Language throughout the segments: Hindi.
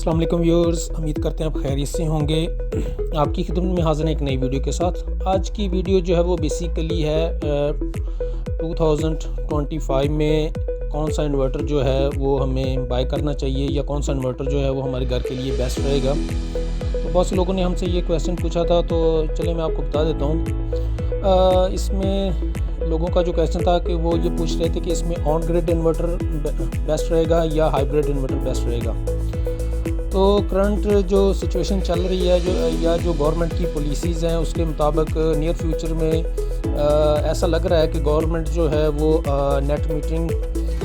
अस्सलाम वालेकुम व्यूअर्स, उम्मीद करते हैं आप खैरियत से होंगे। आपकी खिदमत में हाज़िर है एक नई वीडियो के साथ। आज की वीडियो जो है वो बेसिकली है 2025 में कौन सा इन्वर्टर जो है वो हमें बाय करना चाहिए या कौन सा इन्वर्टर जो है वो हमारे घर के लिए बेस्ट रहेगा। तो बहुत से लोगों ने हमसे ये क्वेश्चन पूछा था, तो चलिए मैं आपको बता देता हूँ। इसमें लोगों का जो क्वेश्चन था कि वो ये पूछ रहे थे कि इसमें ऑन ग्रिड इन्वर्टर बेस्ट रहेगा या हाइब्रिड इन्वर्टर बेस्ट रहेगा। तो करंट जो सिचुएशन चल रही है जो गवर्नमेंट की पॉलिसीज़ हैं उसके मुताबिक नियर फ्यूचर में ऐसा लग रहा है कि गवर्नमेंट जो है वो नेट मीटरिंग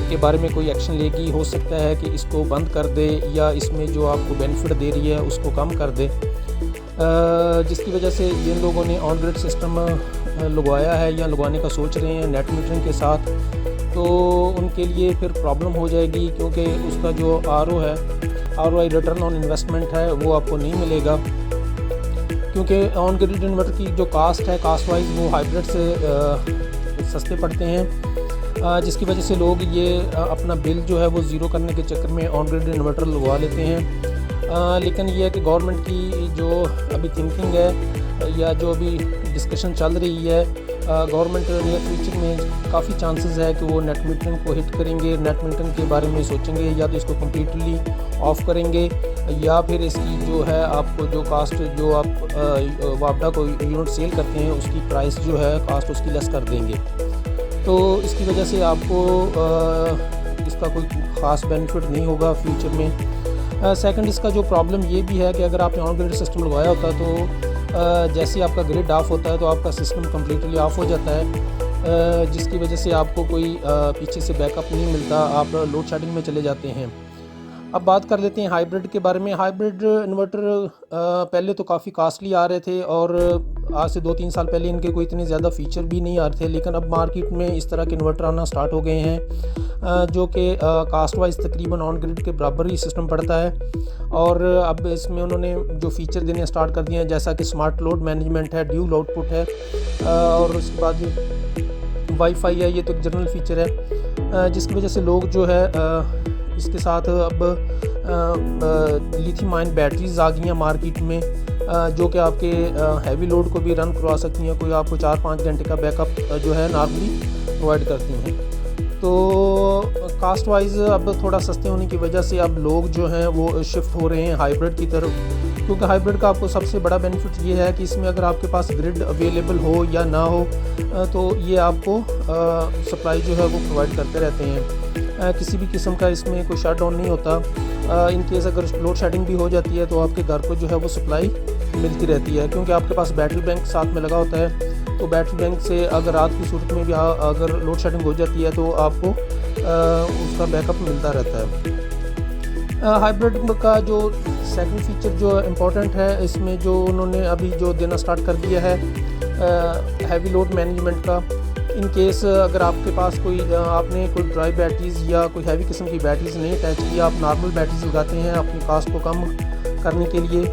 के बारे में कोई एक्शन लेगी। हो सकता है कि इसको बंद कर दे या इसमें जो आपको बेनिफिट दे रही है उसको कम कर दे, जिसकी वजह से जिन लोगों ने ऑन ग्रिड सिस्टम लगवाया है या लगवाने का सोच रहे हैं नेट मीटरिंग के साथ, तो उनके लिए फिर प्रॉब्लम हो जाएगी, क्योंकि उसका जो ROI रिटर्न ऑन इन्वेस्टमेंट है वो आपको नहीं मिलेगा। क्योंकि ऑन ग्रिड इन्वर्टर की जो कास्ट वाइज वो हाइब्रिड से सस्ते पड़ते हैं, जिसकी वजह से लोग ये अपना बिल जो है वो ज़ीरो करने के चक्कर में ऑन ग्रिड इन्वर्टर लगवा लेते हैं। लेकिन ये है कि गवर्नमेंट की जो अभी थिंकिंग है या जो अभी डिस्कशन चल रही है, गवर्नमेंट नियर फ्यूचर में काफ़ी चांसेस है कि वो नेट मीटरिंग को हिट करेंगे, नेट मीटरिंग के बारे में सोचेंगे, या तो इसको कम्प्लीटली ऑफ़ करेंगे या फिर इसकी जो है आपको जो कास्ट जो आप वापडा को यूनिट सेल करते हैं उसकी प्राइस जो है कास्ट उसकी लेस कर देंगे। तो इसकी वजह से आपको इसका कोई ख़ास बेनिफिट नहीं होगा फ्यूचर में। सेकंड, इसका जो प्रॉब्लम ये भी है कि अगर आपने ऑन ग्रिड सिस्टम लगवाया होता तो जैसे ही आपका ग्रिड ऑफ होता है तो आपका सिस्टम कम्प्लीटली ऑफ हो जाता है, जिसकी वजह से आपको कोई पीछे से बैकअप नहीं मिलता, आप लोड शेडिंग में चले जाते हैं। अब बात कर लेते हैं हाइब्रिड के बारे में। हाइब्रिड इन्वर्टर पहले तो काफ़ी कास्टली आ रहे थे और आज से 2-3 साल पहले इनके कोई इतने ज़्यादा फीचर भी नहीं आ रहे थे, लेकिन अब मार्केट में इस तरह के इन्वर्टर आना स्टार्ट हो गए हैं जो कि कास्ट वाइज तकरीबन ऑन ग्रिड के बराबर ही सिस्टम पड़ता है। और अब इसमें उन्होंने जो फ़ीचर देने स्टार्ट कर दिए हैं, जैसा कि स्मार्ट लोड मैनेजमेंट है, ड्यूल आउटपुट है, और उसके बाद वाईफाई है। ये तो एक जनरल फीचर है, जिसकी वजह से लोग जो है इसके साथ अब लिथियम आयन बैटरीज आ गई हैं मार्केट में, जो कि आपके हैवी लोड को भी रन करवा सकती हैं। कोई आपको 4-5 घंटे का बैकअप जो है नॉर्मली प्रोवाइड करती हैं। तो कास्ट वाइज अब थोड़ा सस्ते होने की वजह से अब लोग जो हैं वो शिफ्ट हो रहे हैं हाइब्रिड की तरफ, क्योंकि हाइब्रिड का आपको सबसे बड़ा बेनिफिट ये है कि इसमें अगर आपके पास ग्रिड अवेलेबल हो या ना हो तो ये आपको सप्लाई जो है वो प्रोवाइड करते रहते हैं। किसी भी किस्म का इसमें कोई शट डाउन नहीं होता। इन केस अगर लोड शेडिंग भी हो जाती है तो आपके घर को जो है वो सप्लाई मिलती रहती है, क्योंकि आपके पास बैटरी बैंक साथ में लगा होता है। तो बैटरी बैंक से अगर रात की सूरत में भी अगर लोड शेडिंग हो जाती है तो आपको उसका बैकअप मिलता रहता है। हाइब्रिड का जो सेकंड फीचर जो इम्पोर्टेंट है इसमें, जो उन्होंने अभी जो देना स्टार्ट कर दिया है हैवी लोड मैनेजमेंट का। इन केस अगर आपके पास आपने कोई ड्राई बैटरीज या कोई हैवी किस्म की बैटरीज नहीं अटैच की, आप नॉर्मल बैटरीज लगाते हैं अपनी कास्ट को कम करने के लिए,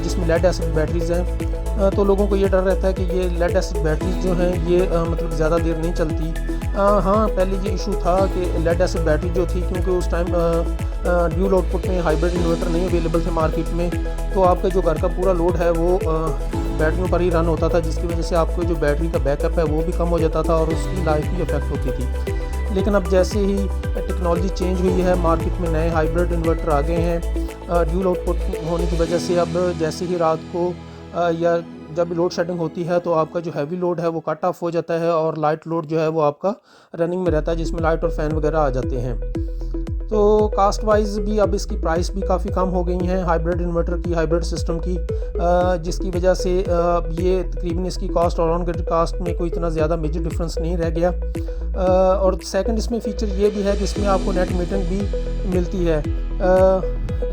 जिसमें लेड एसिड बैटरीज हैं, तो लोगों को ये डर रहता है कि ये लेड एसिड बैटरीज जो हैं ये मतलब ज़्यादा देर नहीं चलती। हाँ, पहले ये इशू था कि लेड एसिड बैटरी जो थी, क्योंकि उस टाइम ड्यूल आउटपुट में हाइब्रिड इन्वर्टर नहीं अवेलेबल थे मार्केट में, तो आपका जो घर का पूरा लोड है वो बैटरियों पर ही रन होता था, जिसकी वजह से आपको जो बैटरी का बैकअप है वो भी कम हो जाता था और उसकी लाइफ भी अफेक्ट होती थी। लेकिन अब जैसे ही टेक्नोलॉजी चेंज हुई है, मार्केट में नए हाइब्रिड इन्वर्टर आ गए हैं, ड्यूल आउटपुट होने की वजह से अब जैसे ही रात को या जब लोड शेडिंग होती है तो आपका जो हैवी लोड है वो कट ऑफ हो जाता है और लाइट लोड जो है वो आपका रनिंग में रहता है, जिसमें लाइट और फैन वगैरह आ जाते हैं। तो कास्ट वाइज भी अब इसकी प्राइस भी काफ़ी कम हो गई हैं हाइब्रिड इन्वर्टर की, हाइब्रिड सिस्टम की, जिसकी वजह से ये तकरीबन इसकी कास्ट और ऑन ग्रिड कास्ट में कोई इतना ज़्यादा मेजर डिफरेंस नहीं रह गया। और सेकंड, इसमें फ़ीचर ये भी है कि इसमें आपको नेट मीटरिंग भी मिलती है।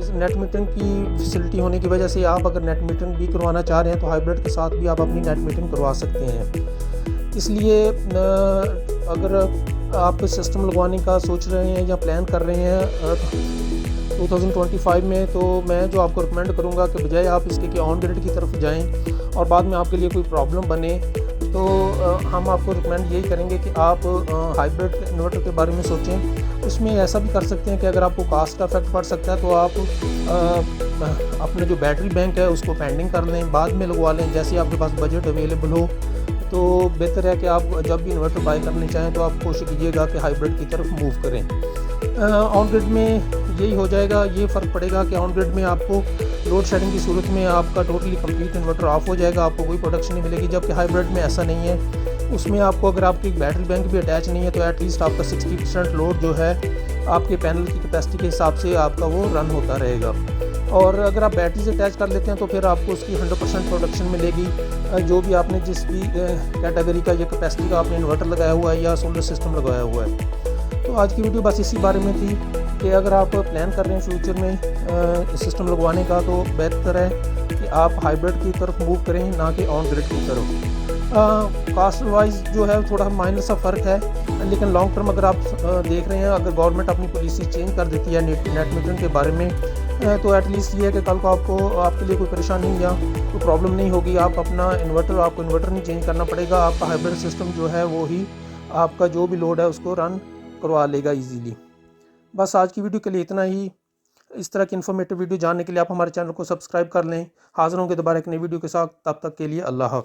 नेट मीटरिंग की फैसिलिटी होने की वजह से आप अगर नेट मीटरिंग भी करवाना चाह रहे हैं तो हाइब्रिड के साथ भी आप अपनी नेट मीटरिंग करवा सकते हैं। इसलिए अगर आप सिस्टम लगवाने का सोच रहे हैं या प्लान कर रहे हैं 2025 में, तो मैं जो आपको रिकमेंड करूंगा कि बजाय आप इसके कि ऑन ग्रिड की तरफ जाएं और बाद में आपके लिए कोई प्रॉब्लम बने तो हम आपको रिकमेंड यही करेंगे कि आप हाइब्रिड इन्वर्टर के बारे में सोचें। उसमें ऐसा भी कर सकते हैं कि अगर आपको कास्ट का इफेक्ट पड़ सकता है तो आप अपने जो बैटरी बैंक है उसको पेंडिंग कर लें, बाद में लगवा लें, जैसे आपके पास बजट अवेलेबल हो। तो बेहतर है कि आप जब भी इन्वर्टर बाय करने चाहें तो आप कोशिश कीजिएगा कि हाइब्रिड की तरफ मूव करें। ऑन ग्रिड में यही हो जाएगा, ये फ़र्क पड़ेगा कि ऑन ग्रिड में आपको लोड शेडिंग की सूरत में आपका टोटली कंप्लीट इन्वर्टर ऑफ हो जाएगा, आपको कोई प्रोडक्शन नहीं मिलेगी। जबकि हाइब्रिड में ऐसा नहीं है, उसमें आपको अगर आपकी बैटरी बैंक भी अटैच नहीं है तो एटलीस्ट आपका 60% लोड जो है आपके पैनल की कैपेसिटी के हिसाब से आपका वो रन होता रहेगा। और अगर आप बैटरी से अटैच कर लेते हैं तो फिर आपको उसकी 100% प्रोडक्शन मिलेगी, जो भी आपने जिस भी कैटेगरी का या कैपेसिटी का आपने इन्वर्टर लगाया हुआ है या सोलर सिस्टम लगाया हुआ है। तो आज की वीडियो बस इसी बारे में थी कि अगर आप प्लान कर रहे हैं फ्यूचर में सिस्टम लगवाने का तो बेहतर है कि आप हाइब्रिड की तरफ मूव करें, ना कि ऑन ग्रिड की तरफ। कास्ट वाइज जो है थोड़ा माइनर सा फ़र्क है, लेकिन लॉन्ग टर्म अगर आप देख रहे हैं, अगर गवर्नमेंट अपनी पॉलिसी चेंज कर देती है नेट मीटरिंग के बारे में, तो एटलीस्ट ये है कि कल को आपके लिए कोई परेशानी या कोई प्रॉब्लम नहीं होगी। आप अपना आपको इन्वर्टर नहीं चेंज करना पड़ेगा, आपका हाइब्रिड सिस्टम जो है वो ही आपका जो भी लोड है उसको रन करवा लेगा ईजीली। बस आज की वीडियो के लिए इतना ही। इस तरह की इन्फॉर्मेटिव वीडियो जानने के लिए आप हमारे चैनल को सब्सक्राइब कर लें। हाज़िर होंगे दोबारा एक नई वीडियो के साथ, तब तक के लिए अल्लाह हाफ़िज़।